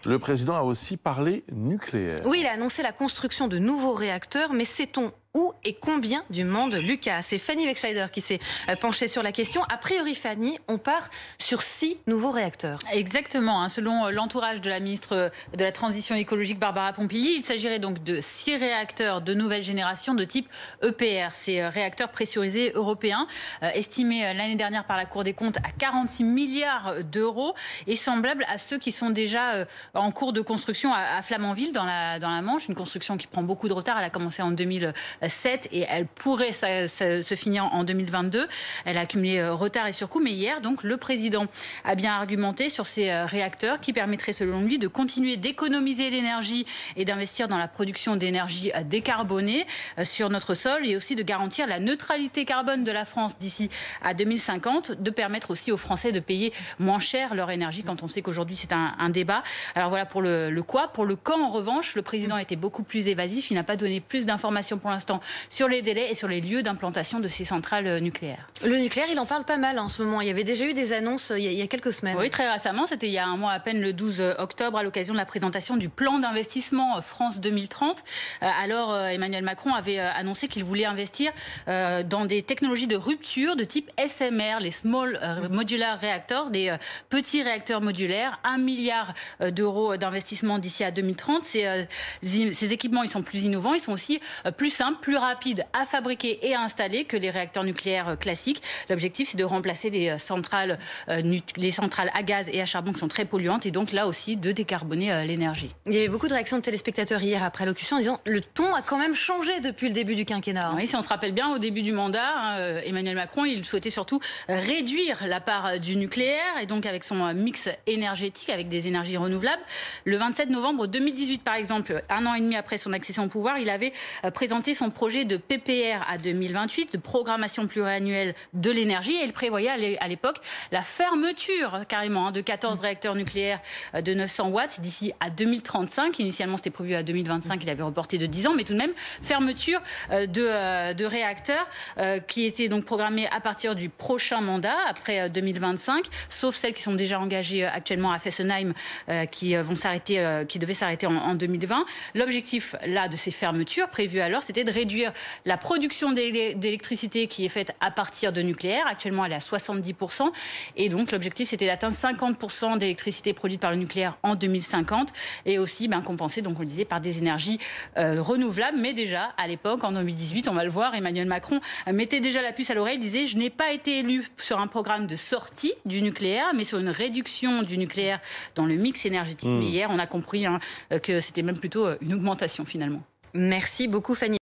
Le président a aussi parlé nucléaire. Oui, il a annoncé la construction de nouveaux réacteurs, mais sait-on où et combien du monde, Lucas? C'est Fanny Wegscheider qui s'est penchée sur la question. A priori, Fanny, on part sur 6 nouveaux réacteurs. Exactement. Selon l'entourage de la ministre de la Transition écologique, Barbara Pompili, il s'agirait donc de 6 réacteurs de nouvelle génération de type EPR. Ces réacteurs pressurisés européens, estimés l'année dernière par la Cour des comptes à 46 milliards d'euros, et semblables à ceux qui sont déjà en cours de construction à Flamanville, dans la Manche. Une construction qui prend beaucoup de retard. Elle a commencé en 2007 et elle pourrait se finir en 2022. Elle a accumulé retard et surcoût. Mais hier, donc, le président a bien argumenté sur ces réacteurs qui permettraient, selon lui, de continuer d'économiser l'énergie et d'investir dans la production d'énergie décarbonée sur notre sol, et aussi de garantir la neutralité carbone de la France d'ici à 2050, de permettre aussi aux Français de payer moins cher leur énergie, quand on sait qu'aujourd'hui c'est un débat. Alors voilà pour le quoi. Pour le quand, en revanche, le président était beaucoup plus évasif. Il n'a pas donné plus d'informations pour l'instant sur les délais et sur les lieux d'implantation de ces centrales nucléaires. Le nucléaire, il en parle pas mal en ce moment. Il y avait déjà eu des annonces il y a quelques semaines. Oui, très récemment. C'était il y a un mois à peine, le 12 octobre, à l'occasion de la présentation du plan d'investissement France 2030. Alors, Emmanuel Macron avait annoncé qu'il voulait investir dans des technologies de rupture de type SMR, les Small Modular Reactors, des petits réacteurs modulaires. 1 milliard d'euros d'investissement d'ici à 2030. Ces équipements, ils sont plus innovants, ils sont aussi plus simples, plus rapides à fabriquer et à installer que les réacteurs nucléaires classiques. L'objectif, c'est de remplacer les centrales à gaz et à charbon qui sont très polluantes, et donc là aussi de décarboner l'énergie. Il y avait beaucoup de réactions de téléspectateurs hier après l'allocution en disant le ton a quand même changé depuis le début du quinquennat. Oui, si on se rappelle bien, au début du mandat, Emmanuel Macron, il souhaitait surtout réduire la part du nucléaire, et donc avec son mix énergétique, avec des énergies renouvelables. Le 27 novembre 2018, par exemple, 1 an et demi après son accession au pouvoir, il avait présenté son projet de PPR à 2028, de programmation pluriannuelle de l'énergie, et il prévoyait à l'époque la fermeture carrément de 14 réacteurs nucléaires de 900 watts d'ici à 2035. Initialement, c'était prévu à 2025, il avait reporté de 10 ans, mais tout de même, fermeture de réacteurs qui étaient donc programmés à partir du prochain mandat, après 2025, sauf celles qui sont déjà engagées actuellement à Fessenheim, qui devaient s'arrêter en 2020. L'objectif là de ces fermetures prévues alors, c'était de réduire la production d'électricité qui est faite à partir de nucléaire. Actuellement, elle est à 70%. Et donc, l'objectif, c'était d'atteindre 50% d'électricité produite par le nucléaire en 2050. Et aussi compenser, donc on le disait, par des énergies renouvelables. Mais déjà, à l'époque, en 2018, on va le voir, Emmanuel Macron mettait déjà la puce à l'oreille, disait « Je n'ai pas été élu sur un programme de sortie du nucléaire, mais sur une réduction du nucléaire dans le mix énergétique. » Mais hier, on a compris que c'était même plutôt une augmentation, finalement. Merci beaucoup, Fanny.